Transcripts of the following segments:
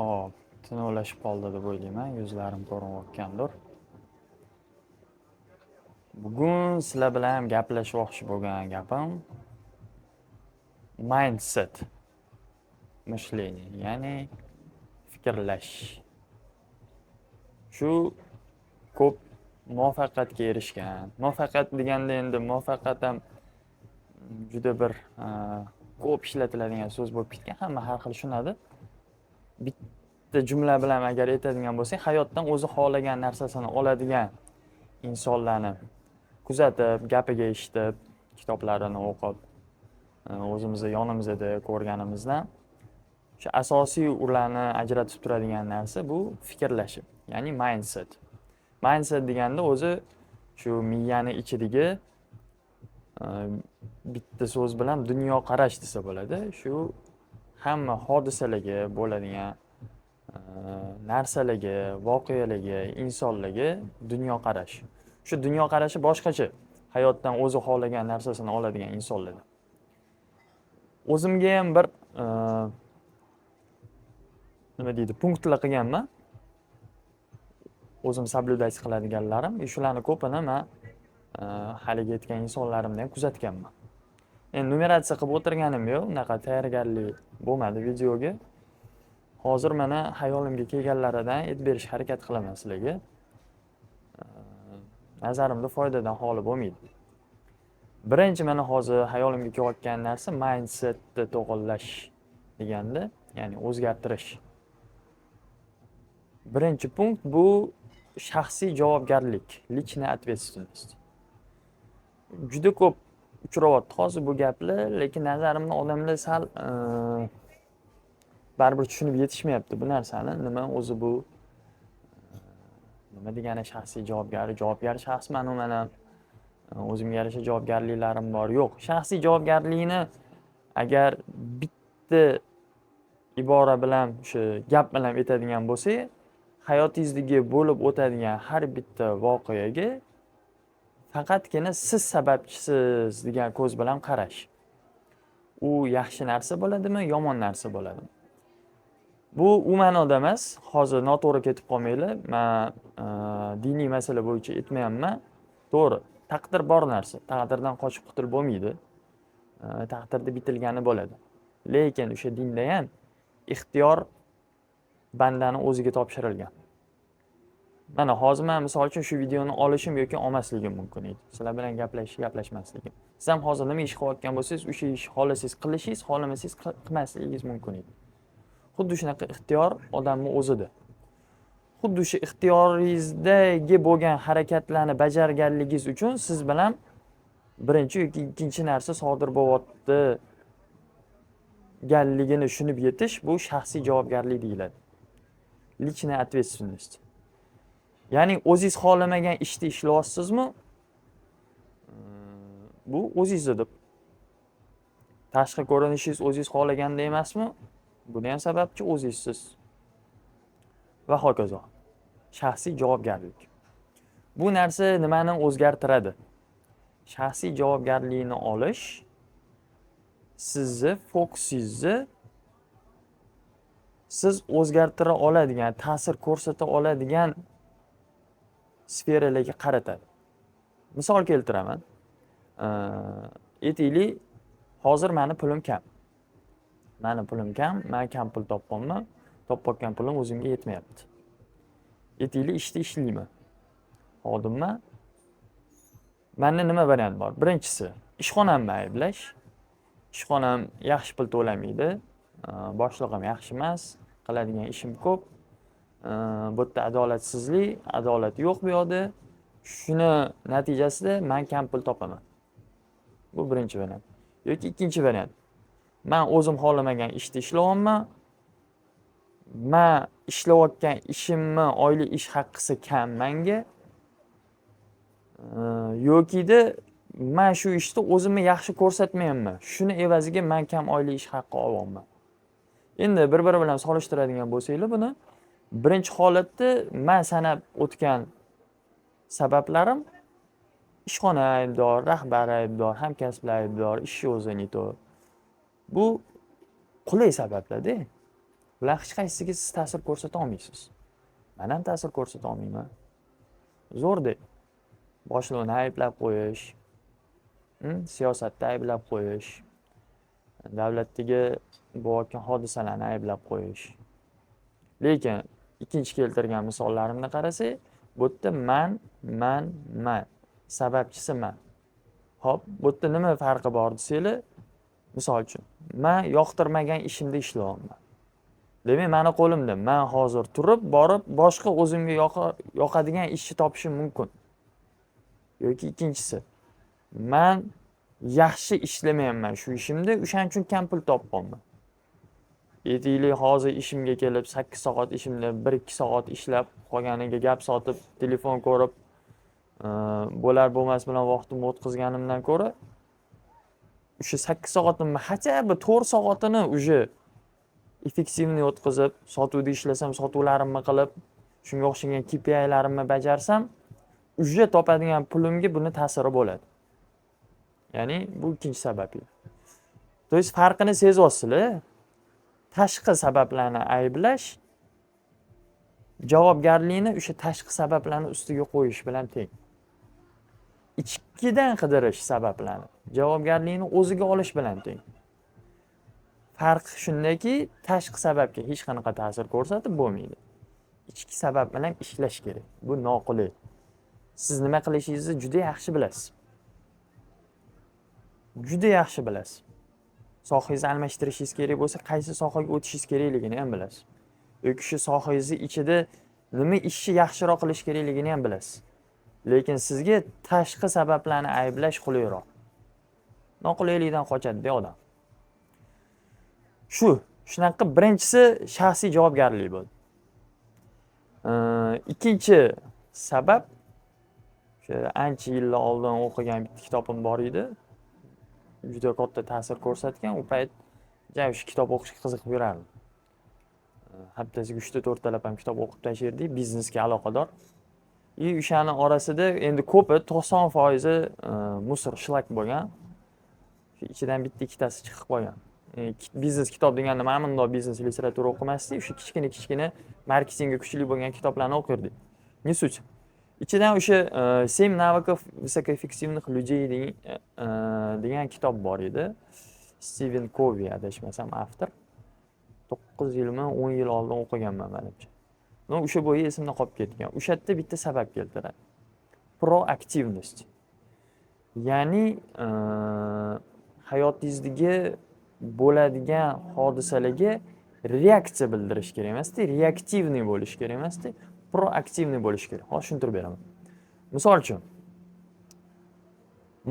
Hop, tinuvlashib qoldi deb o'ylayman, yuzlarim ko'rinayotgandir. Bugun sizlar bilan gaplashmoqchi bo'lgan gapim mindset, мышление, ya'ni fikrlash. Shu ko'p muvaffaqiyatga erishgan. Muvaffaqiyat deganda endi muvaffaqiyat ham juda bir ko'p ishlatiladigan so'z bo'lib ketgan. Hamma har xil tushunadi. Bitta jumla bilan agar aytadigan bo'lsak, hayotdan o'zi xohlagan narsasini oladigan insonlarni kuzatib, gapiga eshitib, kitoblarini o'qib, o'zimizni yonimizda ko'rganimizdan shu asosiy ularni ajratib turadigan narsa bu fikrlashib, ya'ni mindset. Mindset deganda o'zi shu miyani ichidagi bitta so'z bilan dunyoqarash desa bo'ladi. Shu hamma hodisalarga bo'ladigan narsalarga, voqealarga, insonlarga dunyoqarash. Shu dunyoqarashi boshqacha. Hayotdan o'zi xohlagan narsasini oladigan insonlar. O'zimga ham bir nima deydi, punktlar qilganman. O'zim соблюдать qiladiganlarim, shularni ko'pini men haliga aytgan insonlarimdan kuzatganman. Endi numeratsiya qilib o'tirganim yo'q, unaqa tayyorgarlik bo'lmadi videoga. Hozir mana hayolimga kelganlaridan aytib berishga harakat qilaman sizlarga. Nazarimda foydadan xoli bo'lmaydi. Birinchi mana hozir hayolimga kelayotgan narsa mindsetni to'g'irlash deganda, ya'ni o'zgartirish. Birinchi punkt bu shaxsiy javobgarlik, личная ответственность. Juda ko'p uchrayapti hozir bu gaplar, lekin nazarimda odamlar sal baribir tushunib yetishmayapti bu narsani. Nima o'zi bu nima degani shaxsiy javobgar shaxsman, men ham o'zimga yarasha javobgarliklarim bor. Yo'q, shaxsiy javobgarlikni agar bitta ibora bilan, shu gap bilan aytadigan bo'lsak, hayotingizdagi bo'lib o'tadigan har bitta voqeaga faqatgina siz sababchisiz degan ko'z bilan qarash. U yaxshi narsa bo'ladimi, yomon narsa bo'ladimi? Bu u ma'noda emas, hozir noto'g'ri ketib qolmanglar. Men diniy masala bo'yicha aytmayapman. To'g'ri, taqdir bor narsa. Taqdirdan qochib qutulib bo'lmaydi. Taqdirda bitilgani bo'ladi. Lekin o'sha dinda ham ixtiyor bandani o'ziga topshirilgan. Mana hozir men misol uchun shu videoni olishim yoki olmasligim mumkin edi. Sizlar bilan gaplashmasligim. Siz ham hozir nima ish qilayotgan bo'lsangiz, o'sha ish xohlasangiz qilishingiz, xohlamasangiz qilmasligingiz mumkin edi. Xuddi shunaqa ixtiyor odamning o'zida. Xuddi shu ixtiyoringizdagi bo'lgan harakatlarni bajarganligingiz uchun siz bilan birinchi yoki ikkinchi narsa sodir bo'lyapti ganligini tushunib yetish, bu shaxsiy javobgarlik deyiladi. Личная ответственность. Ya'ni o'zingiz xohlamagan ishni ishlayapsizmi? Bu o'zingizda deb. Tashqi ko'rinishingiz o'zingiz xohlaganda emasmi? Buni ham sababchi o'zingizsiz. Va hokazo. Shaxsiy javobgarlik. Bu narsa nimani o'zgartiradi? Shaxsiy javobgarlikni olish sizni fokusingizni siz o'zgartira oladigan, ta'sir ko'rsata oladigan sferalarga qaratadi. Misol keltiraman. Aytaylik, hozir meni pulim kam. Men kam pul topganman. Topgan pulim o'zimga yetmayapti. Aytaylik, ishda ishlayman. Xodimman. Menda nima variant bor? Birinchisi, ishxonamni ayblash. Ishxonam yaxshi pul to'lamaydi. Boshlig'im yaxshi emas. Qiladigan ishim ko'p. Bu yerda adolatsizlik, adolat yo'q bu yoqda. Shuni natijasida men kam pul topaman. Bu birinchi variant. Yoki ikkinchi variant. Men o'zim xohlamagan ishda ishlayapman. Men ishlayotgan ishimni oylik ish haqqisi kam menga. Yoki-da men shu ishda o'zimni yaxshi ko'rsatmayapman. Shuni evaziga men kam oylik ish haqqi olyapman. Endi bir-biri bilan solishtiradigan bo'lsanglar buni, birinchi holatda men sanab o'tgan sabablarim ishxona aybdor, rahbar aybdor, hamkasblar aybdor, ish o'zi neto. Bu qulay sabablar-da. Bular hech qaysisiga siz ta'sir ko'rsata olmaysiz. Men ham ta'sir ko'rsata olmayman. Zo'rdek. Boshliqni ayblab qo'yish, siyosatda ayblab qo'yish, davlatdagi bo'layotgan hodisalarni ayblab qo'yish. Lekin ikkinchi keltirgan misollarimni qarasak, bu yerda man. Sababchisi man. Xo'p, bu yerda nima farqi bor desanglar, misol uchun, men yoqtirmagan ishimda ishlayapman. Demak, meni qo'limda men hozir turib, borib boshqa o'zimga yoqadigan ishni topishim mumkin. Yoki ikkinchisi, men yaxshi ishlamayapman shu ishimda, o'shaning uchun kam pul topyapman. Aytaylik, hozir ishimga kelib 8 soat ishimda 1-2 soat ishlab, qolganiga gap sotib, telefon ko'rib, bo'lar bo'lmas bilan vaqtimni o'tkazganimdan ko'ra, o'sha 8 soatimni hatto bir 4 soatini o'sha effektivni o'tkazib, sotuvda ishlasam, sotuvlarimni qilib, shunga o'xshagan KPI'larimni bajarsam, o'sha topadigan pulimga buni ta'siri bo'ladi. Ya'ni bu ikkinchi sabab. To есть farqini sezyapsizlar. Tashqi sabablarni ayblash javobgarlikni o'sha tashqi sabablarni ustiga qo'yish bilan teng. Ichkidan qidirish sabablarni javobgarlikni o'ziga olish bilan teng. Farq shundaki, tashqi sababga hech qanaqa ta'sir ko'rsatib bo'lmaydi. Ichki sabab bilan ishlash kerak. Bu noqulay. Siz nima qilishingizni juda yaxshi bilasiz. Juda yaxshi bilasiz. Sohangizni almashtirishingiz kerak bo'lsa, qaysi sohaga o'tishingiz kerakligini ham bilasiz. Yoki shu sohangizni ichida nima ishni yaxshiroq qilish kerakligini ham bilasiz. Lekin sizga tashqi sabablarni ayblash qulayroq. Noqulaylikdan qochadi odam. Shunaqa birinchisi shaxsiy javobgarlik bo'ldi. Ikkinchi sabab, ancha yillar oldin o'qigan bitta kitobim bor edi. Juda katta ta'sir ko'rsatgan. U payt o'sha kitob o'qishga qiziqib yurardim. Haftasiga 3-4 talab ham kitob o'qib tashirdik, biznesga aloqador. O'shani orasida endi ko'pi 90% musor, shlak bo'lgan. Ichidan bitta ikkitasi chiqib qolgan. Biznes kitob deganda men bundoq biznes literatura o'qimasdik, o'sha kichkina marketingga kuchli bo'lgan kitoblarni o'qirdik. Не суть. Ichidan o'sha 7 навыков высокоэффективных людей degan kitob bor edi. Steven Covey adashmasam avtor. 9 yilmi 10 yil oldin o'qiganman menimcha. O'sha bo'yi esimda qolib ketgan. O'sha yerda bitta sabab keltiradi. Proaktivnost. Ya'ni hayotingizdagi bo'ladigan hodisalarga reaksiya bildirish kerak emasdi, reaktivniy bo'lish kerak emasdi, proaktivniy bo'lish kerak. Hozir tushuntirib beraman. Misol uchun,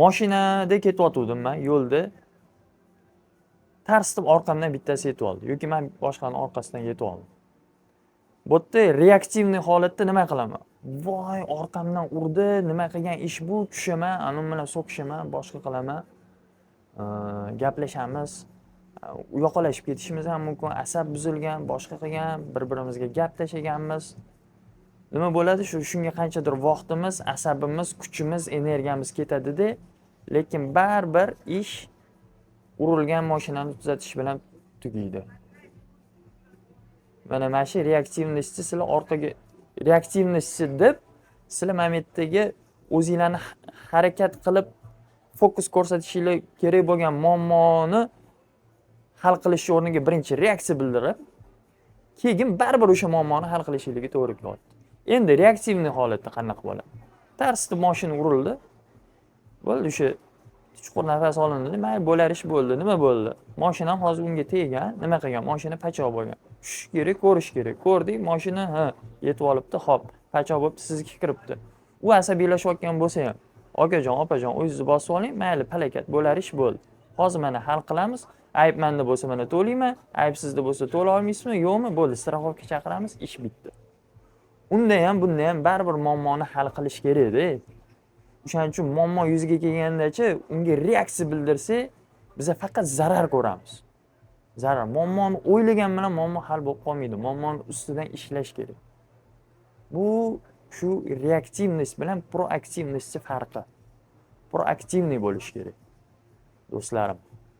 mashinada ketayotgandim men yo'lda. Tarsitib orqamdan bittasi yetib oldi yoki men boshqaning orqasidan yetib oldim. Bu yerda reaktivniy holatda nima qilaman? Voy, orqamdan urdi, nima qilgan ish bu, tushaman, anom bilan so'kishaman, boshqa qilaman. Gaplashamiz, yoqalashib ketishimiz ham mumkin, asab buzilgan, boshqa qilgan, bir-birimizga gap tashaganmiz. Nima bo'ladi? Shunga qanchadir vaqtimiz, asabimiz, kuchimiz, energiyamiz ketadi-da, lekin baribir ish urilgan mashinani tuzatish bilan tugaydi. Mana shu reaktivnostni sizlar orqaga reaktivnost deb sizlar momentdagi o'zingizlarni harakat qilib fokus ko'rsatishingiz kerak bo'lgan muammoni hal qilish o'rniga birinchi reaksiya bildirib, keyin baribir o'sha muammoni hal qilishingiz to'g'ri keladi. Endi reaktivniy holatda qanaqa bo'ladi? Tarsida mashina urildi. Bo'ldi, o'sha chuqur nafas olindi, mayli bo'lar ish bo'ldi, nima bo'ldi? Mashina hozir unga tegan, nima qilgan? Mashina pachoq bo'lgan. Tushish kerak, ko'rish kerak. Ko'rdik, mashina yetib olibdi, xo'p, pachoq bo'lib sizga kiribdi. U asabiylashayotgan bo'lsa ham, akajon, opajon, o'zingizni bosib oling, mayli palakat bo'lar ish bo'ldi. Hozir mana hal qilamiz. Ayb menda bo'lsa mana to'layman, ayb sizda bo'lsa to'la olmaysizmi, yo'qmi? Bo'ldi, straxovka chaqiramiz, ish bitdi. Unda ham, bunda ham baribir muammoni hal qilish kerak-da. O'shaning uchun muammo yuzaga kelgandacha unga reaksiya bildirsak, biz faqat zarar ko'ramiz. Zarar. Muammoni o'ylagan bilan muammo hal bo'lib qolmaydi. Muammoni ustidan ishlash kerak. Bu shu reaktivnost bilan proaktivnostning farqi. Proaktivniy bo'lish kerak. Do'stlarim,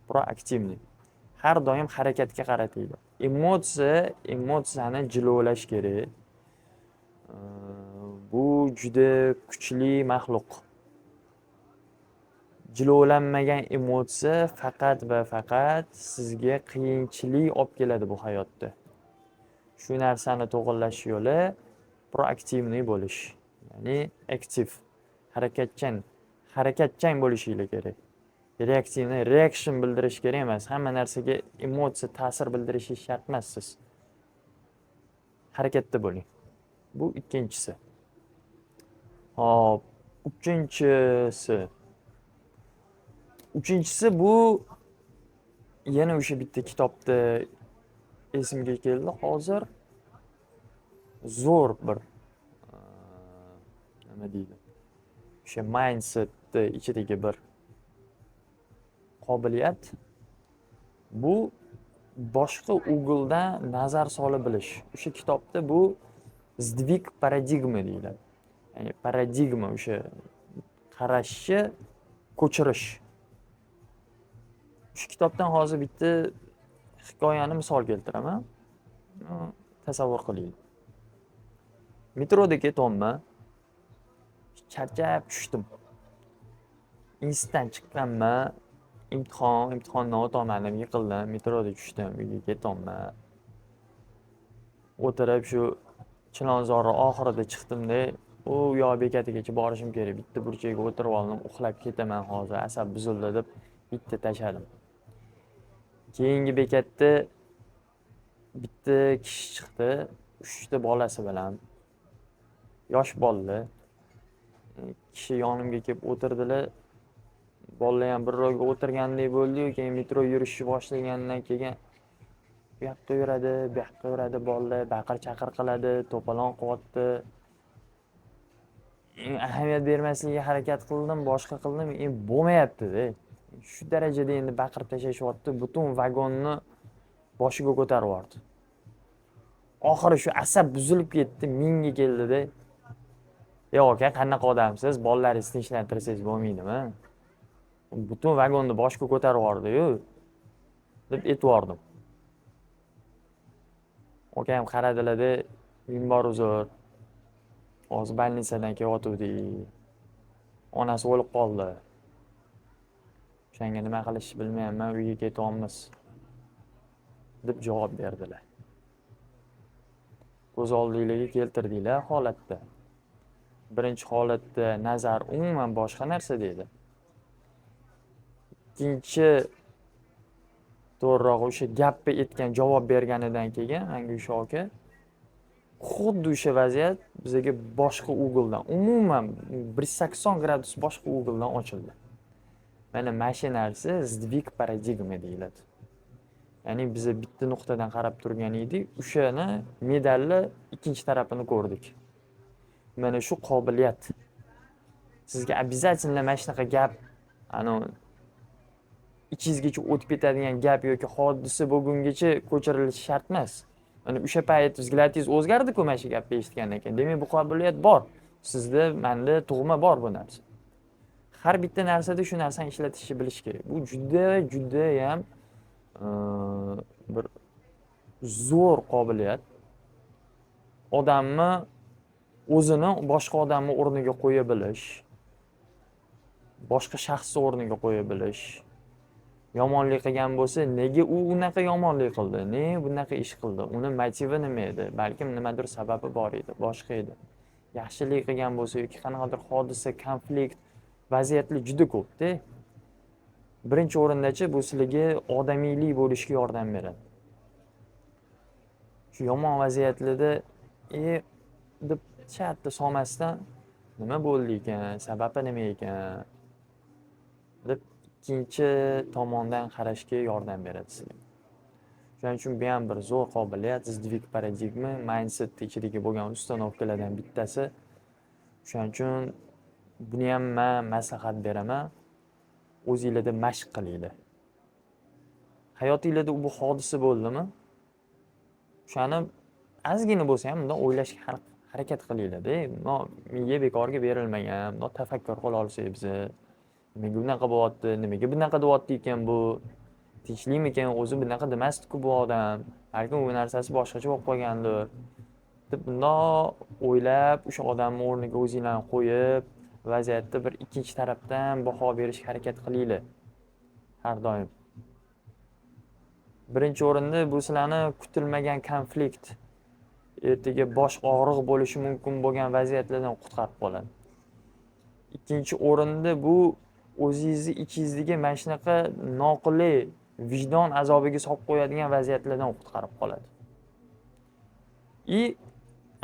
proaktivniy. Har doim harakatga qaratinglar. emotsiyani jilovlash kerak. Bu juda kuchli maxluq. Jilovlanmagan emotsiya faqat va faqat sizga qiyinchilik olib keladi bu hayotda. Shu narsani to'g'irlash yo'li proaktivniy bo'lish. Ya'ni aktiv, harakatchan bo'lishinglar kerak. Reaction bildirish kerak emas. Hamma narsaga emotsiya, ta'sir bildirishi shart emas siz. Harakatda bo'ling. Bu ikkinchisi. Hop, uchinchisi bu yana o'sha bitta kitobda esimga keldi hozir. Zo'r bir nima deydi? O'sha mindsetni ichidagi bir qobiliyat. Bu boshqa ugledan nazar solib bilish. O'sha kitobda bu sdvig paradigma deyiladi. Ya'ni paradigma o'sha qarashni ko'chirish. Shu kitobdan hozir bitta hikoyani misol keltiraman. Tasavvur qiling. Metroda ketyapman. Charchab tushdim. Institutdan chiqqanman. Imtihondan o'tolmadim, yiqildim, metroda tushdim, uyga ketyapman. O'tirib shu Chilonzorning oxirida chiqdimda, u yoq bekatigacha borishim kerak. Bitta burchakka o'tirib oldim, uxlab ketaman hozir, asab buzildi deb bitta tashladim. Keyingi bekatda bitta kishi chiqdi, 3 ta bolasi bilan. Yosh bolalar. Kishi yonimga kelib o'tirdilar. Bolalar ham bir ro'yga o'tirgandek bo'ldi-yu, keyin metro yurishni boshlagandan keyin bu yoqqa yuradi, bolalar baqir-chaqir qiladi, to'polon qilyapti. Ahamiyat bermaslikka harakat qildim, boshqa qildim, bo'lmayapti-da. Shu darajada endi baqirib tashlashyapti, butun vagonni boshiga ko'tarib yubordi. Oxiri shu asab buzilib ketdi, menga keldi-da. "Yo'q aka, qanaqa odamsiz? Bolalaringizni tinchlantirsangiz bo'lmaydimi? Butun vagonni boshga ko'tarib yubordi-yu" deb aytvordim. Akam qaradilar-da, "Bor uzr. Hozir больницаdan kelyotgandik. Onasi o'lib qoldi. O'shanga nima qilishni bilmayapman, uyga ketyapmiz" deb javob berdilar. Ko'z oldingizga keltirdinglar holatda. Birinchi holatda nazar umuman boshqa narsa dedi. Ikkinchi to'g'riroq o'sha gapni aytgan, javob berganidan keyin menga o'sha aka xuddi o'sha vaziyat bizga boshqa ugledan, umuman 180 gradus boshqa ugledan ochildi. Mana shu narsa sdvig paradigma deyiladi. Ya'ni biz bitta nuqtadan qarab turgan edik, o'shani medalni ikkinchi tarafini ko'rdik. Mana shu qobiliyat. Sizga обязательно mana shunaqa gap, ichingizgacha o'tib ketadigan gap yoki hodisa bo'lgungacha ko'chirilishi shart emas. Mana o'sha payt vzgladingiz o'zgardi-ku mana shu gapni eshitgandan keyin. Demak, bu qobiliyat bor. Sizda, menda tug'ma bor bu narsa. Har bitta narsada shu narsani ishlatishni bilish kerak. Bu juda ham bir zo'r qobiliyat. Odamni o'zini boshqa odamning o'rniga qo'ya bilish, boshqa shaxsning o'rniga qo'ya bilish. Yomonlik qilgan bo'lsa, nega u unaqa yomonlik qildi? Ne bunaqa ish qildi? Uni motivi nima edi? Balkim nimadir sababi bor edi, boshqa edi. Yaxshilik qilgan bo'lsa yoki qanaqadir hodisa, konflikt, vaziyatlar juda ko'p-da. Birinchi o'rindachi bu sizlarga odamiylik bo'lishga yordam beradi. Shu yomon vaziyatlarda deb chatda solmasdan nima bo'ldi ekan, sababi nima ekan deb ikkinchi tomondan qarashga yordam beradi sizga. Shuning uchun bu ham bir zo'r qobiliyat, sdvig paradigma, mindset ichidagi bo'lgan ustanovkalardan bittasi. Shuning uchun buni ham men maslahat beraman. O'zingizlarda mashq qilinglar. Hayotingizda bu hodisa bo'ldimi? O'shani ozgina bo'lsa ham bundan o'ylashga harakat qilinglar-da. Menga bekorga berilmagan, bunday tafakkur qila olsak biz, nimaga bunaqa bo'lyapti, nimaga bunaqa deyapti ekan bu? tinchlikmikan, o'zi bunaqa demasdi-ku bu odam, balkim u narsasi boshqacha bo'lib qolgandir deb bundoq o'ylab, o'sha odamni o'rniga o'zinglarni qo'yib, vaziyatni bir ikkinchi tarafdan baho berishga harakat qilinglar har doim. Birinchi o'rinda bu sizlarni kutilmagan konflikt, ertaga bosh og'riq bo'lishi mumkin bo'lgan vaziyatlardan qutqarib qoladi. Ikkinchi o'rinda bu o'zingizni ichingizdagi mana shunaqa noqulay vijdon azobiga solib qo'yadigan vaziyatlardan qutqarib qoladi.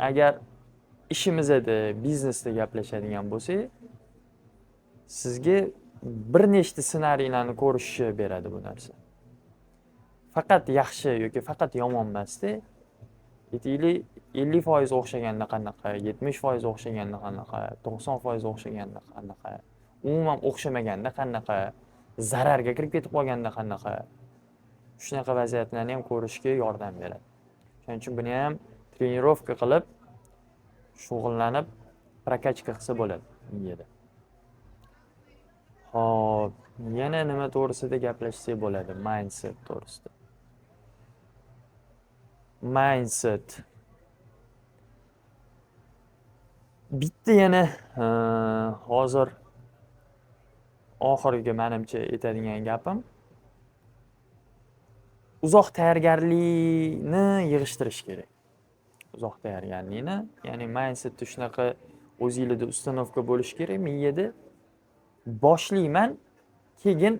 Agar ishimizda, biznesda gaplashadigan bo'lsak, sizga bir nechta ssenariylarni ko'rishni beradi bu narsa. Faqat yaxshi yoki faqat yomon emasda, aytaylik 50% o'xshaganda qanaqa, 70% o'xshaganda qanaqa, 90% o'xshaganda qanaqa, umuman o'xshamaganda qanaqa, zararga kirib ketib qolganda qanaqa. Shunaqa vaziyatlarni ham ko'rishga yordam beradi. Shuning uchun buni ham trenirovka qilib, shug'ullanib, prakachka qilsa bo'ladi miyada. Xo'p, yana nima to'g'risida gaplashsak bo'ladi? Mindset to'g'risida. Mindset. Bitta yana hozir oxirgi menimcha aytadigan gapim, uzoq tayyorgarlikni yig'ishtirish kerak. Uzoq tayyorgarlikni, ya'ni mindsetda shunaqa o'zingizda ustanovka bo'lish kerak miyada. Boshlayman, keyin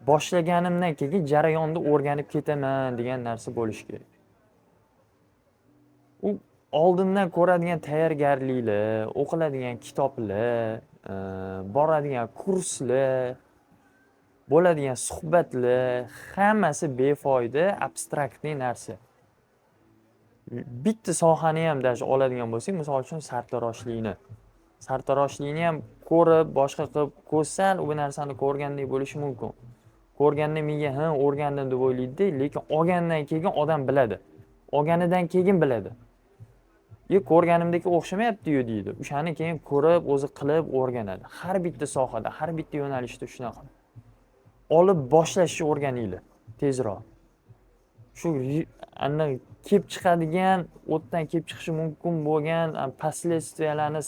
boshlaganimdan keyin jarayonda o'rganib ketaman degan narsa bo'lish kerak. U oldindan ko'radigan tayyorgarliklar, o'qiladigan kitoblar, boradigan kurslar, bo'ladigan suhbatlar hammasi befoyda, abstraktniy narsa. Bitta sohani ham даже oladigan bo'lsak, misol uchun sartaroshlikni. Sartaroshlikni ham ko'rib, boshqa qilib ko'rsal, u narsani ko'rgandek bo'lishi mumkin. Ko'rganda miya, o'rgandim deb o'ylaydi, lekin olgandan keyin odam biladi. Olganidan keyin biladi. Ko'rganimdek o'xshamayapti-yu deydi. O'shani keyin ko'rib, o'zi qilib o'rganadi. Har bitta sohada, har bitta yo'nalishda shunaqa. Olib boshlashni o'rganinglar tezroq. Shu ana kelib chiqadigan, o'tdan kelib chiqishi mumkin bo'lgan последствияlarni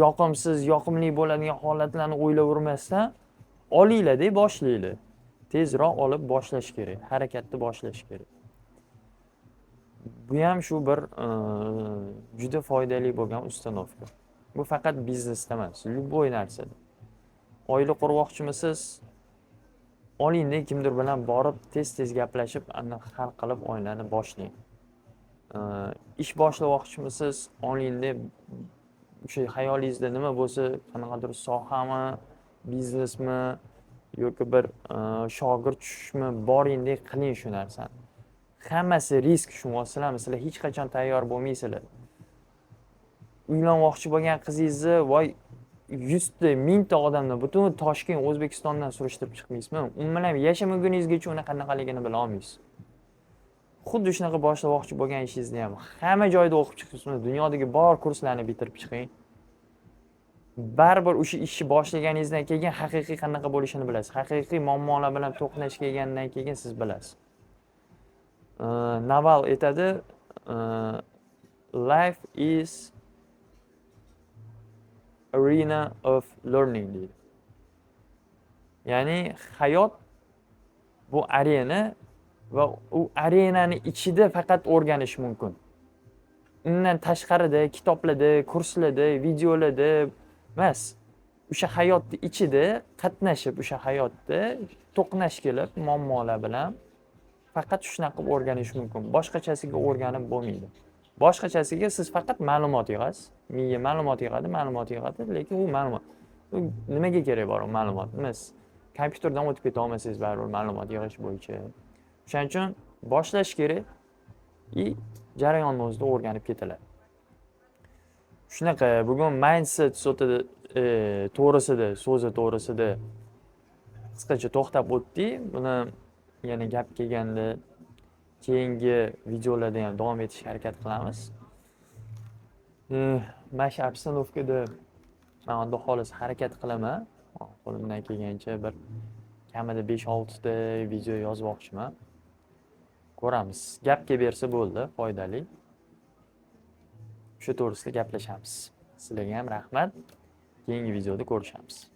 yoqimsiz, yoqimli bo'ladigan holatlarni o'ylayvermasdan olinglar-da, boshlaylar. Tezroq olib boshlash kerak, harakatni boshlash kerak. Bu ham shu bir juda foydali bo'lgan ustanovka. Bu faqat biznesda emas, любой narsada. Oila qurmoqchimisiz? Olingda kimdir bilan borib, tez-tez gaplashib, hal qilib oilani boshlang. Ish boshlamoqchimisiz? Olingda o'sha xayolingizda nima bo'lsa, qanaqadir sohami, biznesmi yoki bir shogird tushishmi, boringdek qiling shu narsani. Hammasi risk, tushunasizlarmi? Sizlar hech qachon tayyor bo'lmaysizlar. Uylanmoqchi bo'lgan qizingizni, voy 100 ta, 1000 ta odamdan, butun Toshkent, O'zbekistondan surishtirib chiqmaysizmi? U bilan yashamaguningizgacha uni qanaqaligini bila olmaysiz. Xuddi shunaqa boshlamoqchi bo'lgan ishingizni ham hamma joyda o'qib chiqsizmi, dunyodagi bor kurslarni bitirib chiqing. Baribir o'sha ishni boshlaganingizdan keyin haqiqiy qanaqa bo'lishini bilasiz. Haqiqiy muammolar bilan to'qnash kelgandan keyin siz bilasiz. Naval aytadi, life is arena of learning deydi. Ya'ni hayot bu arena va u arenani ichida faqat o'rganish mumkin. Undan tashqarida, kitoblarda, kurslarda, videolarda emas. O'sha hayotning ichida qatnashib, o'sha hayotda to'qnash kelib muammolar bilan faqat shunaqa qilib o'rganish mumkin. Boshqachasiga o'rganib bo'lmaydi. Boshqachasiga siz faqat ma'lumot yig'asiz. Miya ma'lumot yig'adi, lekin u ma'lumot. Nimaga kerak bor u ma'lumot? Siz kompyuterdan o'tib keta olmasangiz baribir ma'lumot yig'ish bo'yicha. Shuning uchun boshlash kerak va jarayonni o'zida o'rganib ketiladi. Shunaqa, bugun mindset so'zi to'g'risida qisqacha to'xtab o'tdik. Buni yana gap kelganda keyingi videolarda ham davom etishga harakat qilamiz. Mana shu obstanovkada men xudo xolis harakat qilaman. Qo'limdan kelgancha bir kamida 5-6 ta video yozmoqchiman. Ko'ramiz. Gapga bersa bo'ldi, foydali. Shu to'g'risida gaplashamiz. Sizlarga ham rahmat. Keyingi videoda ko'rishamiz.